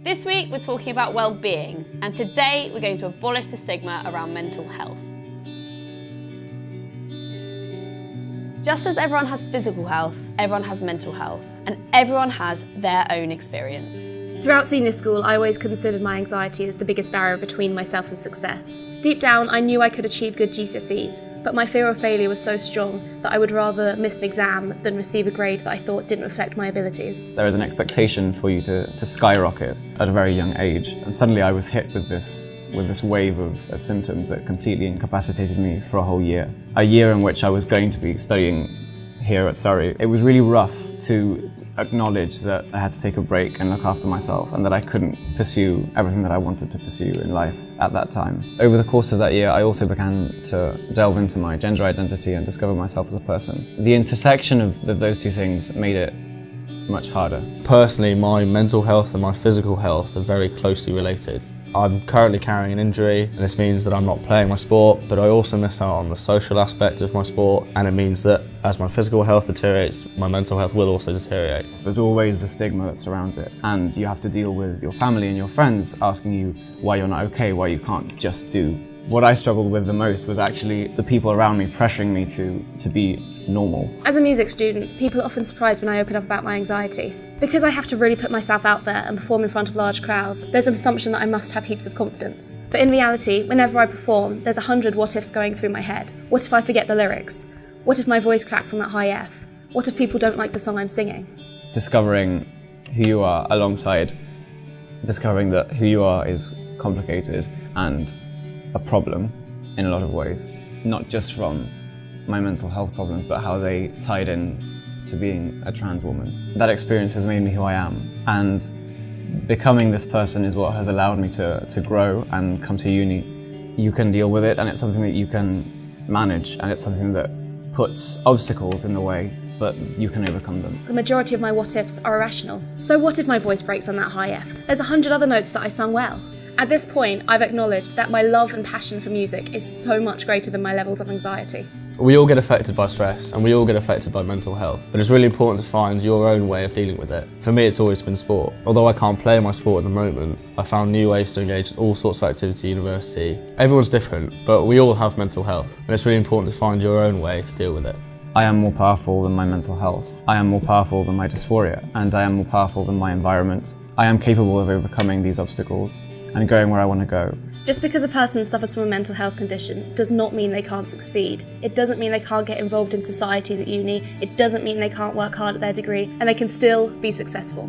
This week we're talking about well-being, and today we're going to abolish the stigma around mental health. Just as everyone has physical health, everyone has mental health, and everyone has their own experience. Throughout senior school, I always considered my anxiety as the biggest barrier between myself and success. Deep down, I knew I could achieve good GCSEs, but my fear of failure was so strong that I would rather miss an exam than receive a grade that I thought didn't reflect my abilities. There is an expectation for you to skyrocket at a very young age, and suddenly I was hit with this wave of symptoms that completely incapacitated me for a whole year. A year in which I was going to be studying here at Surrey. It was really rough to acknowledge that I had to take a break and look after myself, and that I couldn't pursue everything that I wanted to pursue in life at that time. Over the course of that year, I also began to delve into my gender identity and discover myself as a person. The intersection of those two things made it much harder. Personally, my mental health and my physical health are very closely related. I'm currently carrying an injury, and this means that I'm not playing my sport, but I also miss out on the social aspect of my sport, and it means that as my physical health deteriorates, my mental health will also deteriorate. There's always the stigma that surrounds it, and you have to deal with your family and your friends asking you why you're not okay, why you can't just do. What I struggled with the most was actually the people around me pressuring me to be normal. As a music student, people are often surprised when I open up about my anxiety. Because I have to really put myself out there and perform in front of large crowds, there's an assumption that I must have heaps of confidence. But in reality, whenever I perform, there's 100 what-ifs going through my head. What if I forget the lyrics? What if my voice cracks on that high F? What if people don't like the song I'm singing? Discovering who you are alongside discovering that who you are is complicated and a problem in a lot of ways. Not just from my mental health problems, but how they tied in to being a trans woman. That experience has made me who I am, and becoming this person is what has allowed me to grow and come to uni. You can deal with it, and it's something that you can manage, and it's something that puts obstacles in the way, but you can overcome them. The majority of my what-ifs are irrational. So what if my voice breaks on that high F? There's 100 other notes that I sung well. At this point, I've acknowledged that my love and passion for music is so much greater than my levels of anxiety. We all get affected by stress, and we all get affected by mental health, but it's really important to find your own way of dealing with it. For me, it's always been sport. Although I can't play my sport at the moment, I found new ways to engage in all sorts of activity at university. Everyone's different, but we all have mental health, and it's really important to find your own way to deal with it. I am more powerful than my mental health. I am more powerful than my dysphoria, and I am more powerful than my environment. I am capable of overcoming these obstacles and going where I want to go. Just because a person suffers from a mental health condition does not mean they can't succeed. It doesn't mean they can't get involved in societies at uni. It doesn't mean they can't work hard at their degree, and they can still be successful.